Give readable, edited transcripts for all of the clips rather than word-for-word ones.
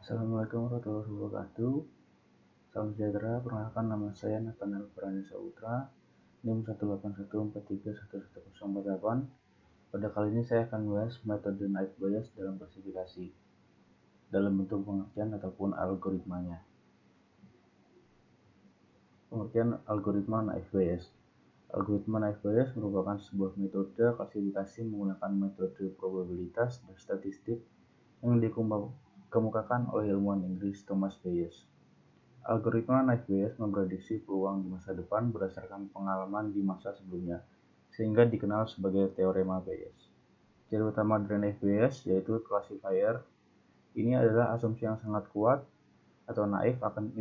Assalamualaikum warahmatullahi wabarakatuh. Salam sejahtera, perkenalkan nama saya Nathanael Farhan Saputra, NIM 18143111048. Pada kali ini saya akan membahas metode naive Bayes dalam klasifikasi dalam bentuk pengertian ataupun algoritmanya. Pengertian algoritma naive Bayes. Algoritma naive Bayes merupakan sebuah metode klasifikasi menggunakan metode probabilitas dan statistik yang dikemukakan oleh ilmuwan Inggris Thomas Bayes. Algoritma naive Bayes memprediksi peluang di masa depan berdasarkan pengalaman di masa sebelumnya, sehingga dikenal sebagai teorema Bayes. Ciri utama dari naive Bayes yaitu classifier. Ini adalah asumsi yang sangat kuat atau naif akan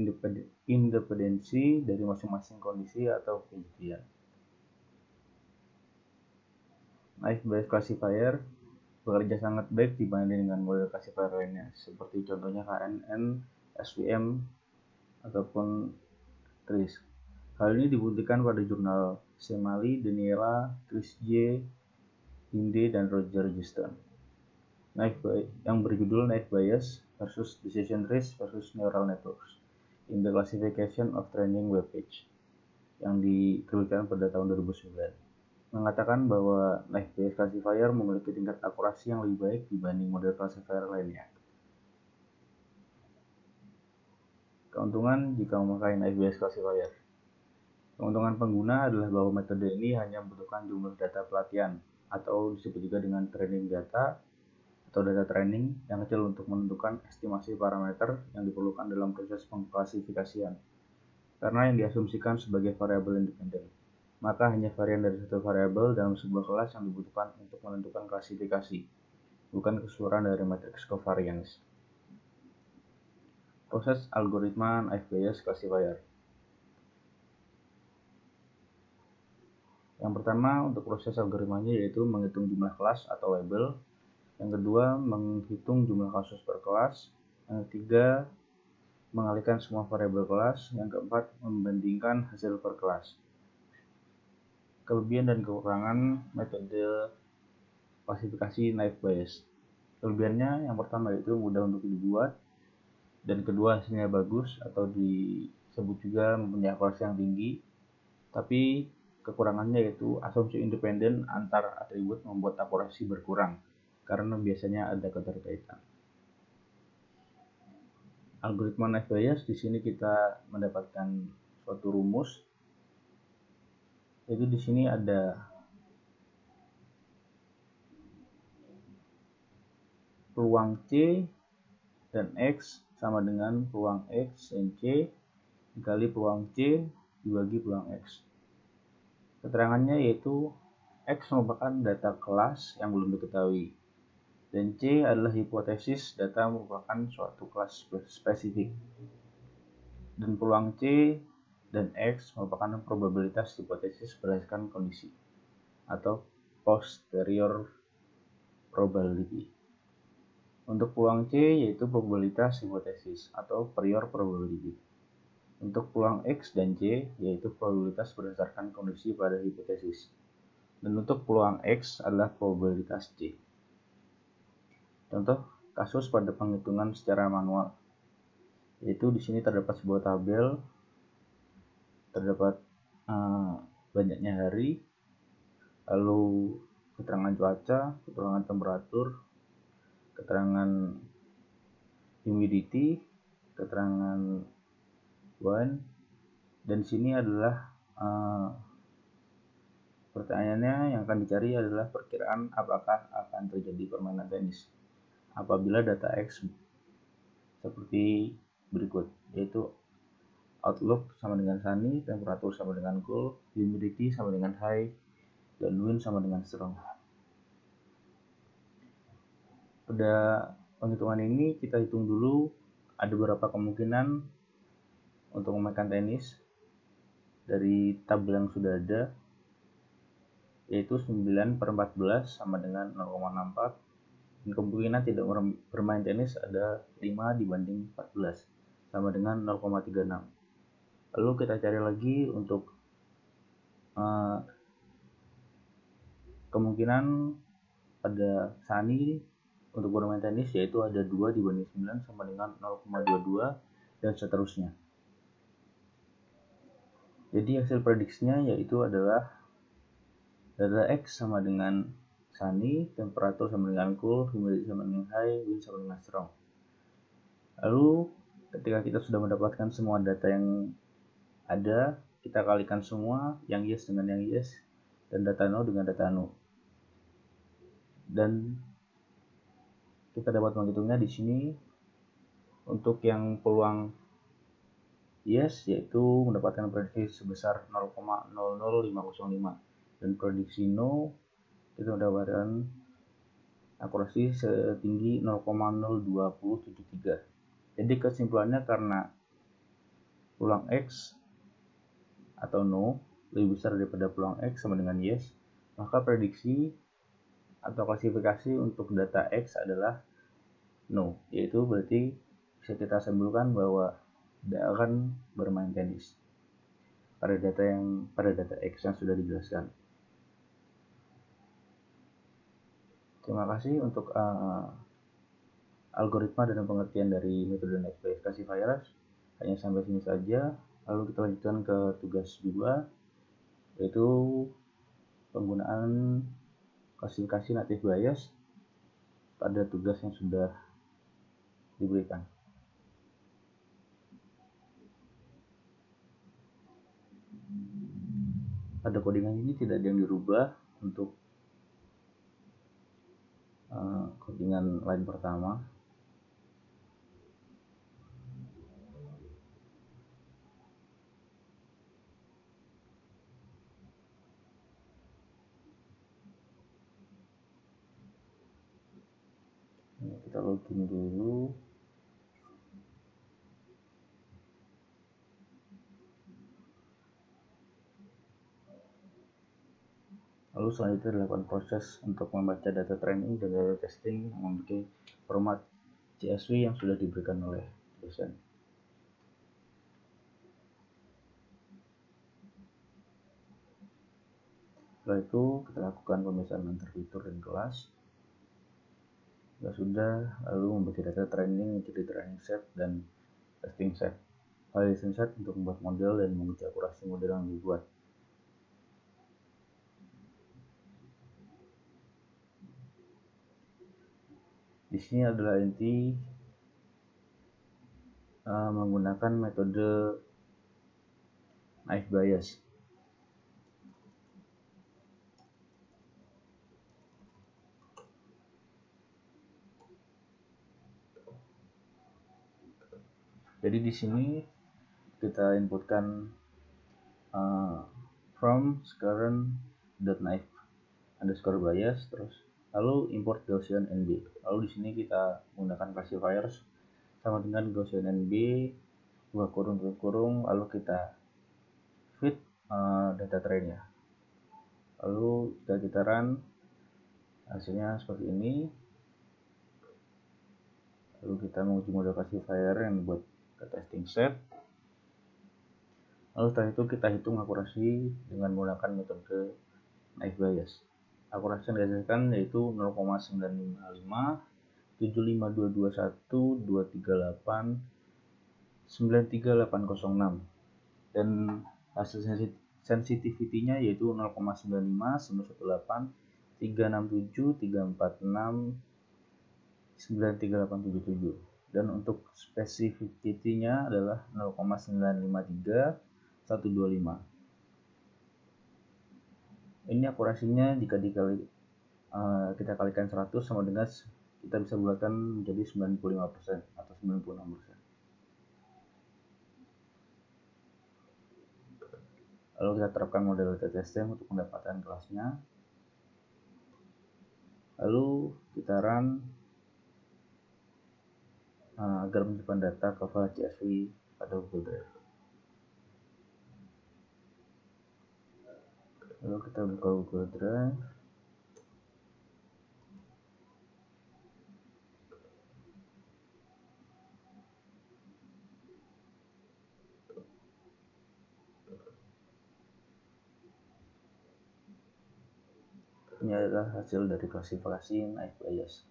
independensi dari masing-masing kondisi atau kejadian. Naive Bayes classifier bekerja sangat baik dibanding dengan model classifier lainnya, seperti contohnya KNN, SVM, ataupun TRIS. Hal ini dibuktikan pada jurnal Semali, Daniela, Chris J, Inde, dan Roger Justin yang berjudul Naive Bayes versus Decision Trees versus Neural Networks in the Classification of Training Web Page yang diterbitkan pada tahun 2009, mengatakan bahwa naive Bayes classifier memiliki tingkat akurasi yang lebih baik dibanding model classifier lainnya. Keuntungan jika memakai naive Bayes classifier. Keuntungan pengguna adalah bahwa metode ini hanya membutuhkan jumlah data pelatihan atau disebut juga dengan training data atau data training yang kecil untuk menentukan estimasi parameter yang diperlukan dalam proses pengklasifikasian. Karena yang diasumsikan sebagai variabel independen, maka hanya varian dari satu variabel dalam sebuah kelas yang dibutuhkan untuk menentukan klasifikasi, bukan keseluruhan dari matriks covariance. Proses algoritma naive Bayes classifier. Yang pertama, untuk proses algoritmanya yaitu menghitung jumlah kelas atau label. Yang kedua, menghitung jumlah kasus per kelas. Yang ketiga, mengalihkan semua variabel kelas. Yang keempat, membandingkan hasil per kelas. Kelebihan dan kekurangan metode klasifikasi naive Bayes. Kelebihannya yang pertama yaitu mudah untuk dibuat, dan kedua hasilnya bagus atau disebut juga mempunyai akurasi yang tinggi. Tapi kekurangannya yaitu asumsi independen antar atribut membuat akurasi berkurang karena biasanya ada keterkaitan. Algoritma naive Bayes, di sini kita mendapatkan suatu rumus, yaitu di sini ada peluang C dan X sama dengan peluang X dan C dikali peluang C dibagi peluang X. Keterangannya yaitu X merupakan data kelas yang belum diketahui, dan C adalah hipotesis data merupakan suatu kelas spesifik. Dan peluang C dan X merupakan probabilitas hipotesis berdasarkan kondisi atau posterior probability. Untuk peluang C yaitu probabilitas hipotesis atau prior probability. Untuk peluang X dan C yaitu probabilitas berdasarkan kondisi pada hipotesis. Dan untuk peluang X adalah probabilitas C. Contoh kasus pada penghitungan secara manual, yaitu di sini terdapat sebuah tabel, terdapat banyaknya hari, lalu keterangan cuaca, keterangan temperatur, keterangan humidity, keterangan wind, dan sini adalah pertanyaannya yang akan dicari adalah perkiraan apakah akan terjadi permainan tenis apabila data X seperti berikut, yaitu outlook sama dengan sunny, temperatur sama dengan cool, humidity sama dengan high, dan wind sama dengan strong. Pada penghitungan ini kita hitung dulu ada beberapa kemungkinan untuk memainkan tenis dari tabel yang sudah ada, yaitu 9/14 sama dengan 0,64, dan kemungkinan tidak bermain tenis ada 5/14 sama dengan 0,36. Lalu kita cari lagi untuk kemungkinan pada sunny untuk bermain tenis yaitu ada 2/9 sama dengan 0,22 dan seterusnya. Jadi hasil prediksinya yaitu adalah data X sama dengan sunny, temperatur sama dengan cool, humidity sama dengan high, wind sama dengan strong. Lalu ketika kita sudah mendapatkan semua data yang ada, kita kalikan semua yang yes dengan yang yes dan data no dengan data no. Dan kita dapat menghitungnya di sini. Untuk yang peluang yes yaitu mendapatkan prediksi sebesar 0,00505 dan prediksi no itu mendapatkan akurasi setinggi 0,0273. Jadi kesimpulannya karena peluang X atau no lebih besar daripada peluang X sama dengan yes, maka prediksi atau klasifikasi untuk data X adalah no, yaitu berarti bisa kita simpulkan bahwa tidak akan bermain tenis pada data X yang sudah dijelaskan. Terima kasih untuk algoritma dan pengertian dari metode Naive Bayes classifiers. Hanya sampai sini saja. Lalu kita lanjutkan ke tugas 2, yaitu penggunaan klasifikasi Naive Bayes pada tugas yang sudah diberikan. Pada codingan ini tidak ada yang dirubah untuk codingan line pertama. Kita login dulu. Lalu selanjutnya dilakukan proses untuk membaca data training dan data testing yang memiliki format CSV yang sudah diberikan oleh dosen. Setelah itu kita lakukan pemisahan antar fitur dan kelas. Sudah, lalu membaca data training menjadi training set dan testing set. Validation set untuk membuat model dan menguji akurasi model yang dibuat. Di sini adalah inti menggunakan metode Naive Bayes. Jadi di sini kita inputkan from current.naive_bayes terus lalu import Gaussian NB. Lalu di sini kita menggunakan classifiers sama dengan Gaussian NB buka kurung tutup kurung, lalu kita fit data trainnya. Lalu jika kita run hasilnya seperti ini. Lalu kita menguji model classifier yang dibuat ke testing set. Lalu setelah itu kita hitung akurasi dengan menggunakan metode Naive Bayes. Akurasi yang dihasilkan yaitu 0,955, 75221, 238, 93806 dan hasil sensitivity-nya yaitu 0,95, 918, 367, 346, 93877 dan untuk specificity-nya adalah 0,953, 125. Ini akurasinya jika kita kalikan 100 sama dengan kita bisa buatkan menjadi 95% atau 96%. Lalu kita terapkan model data testing untuk mendapatkan kelasnya. Lalu kita run agar menyimpan data ke file CSV pada Google Drive. Lalu kita buka Google Drive. Ini adalah hasil dari klasifikasi Naive Bayes.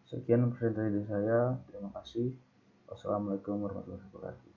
Sekian presentasi dari saya. Terima kasih. Wassalamualaikum warahmatullahi wabarakatuh.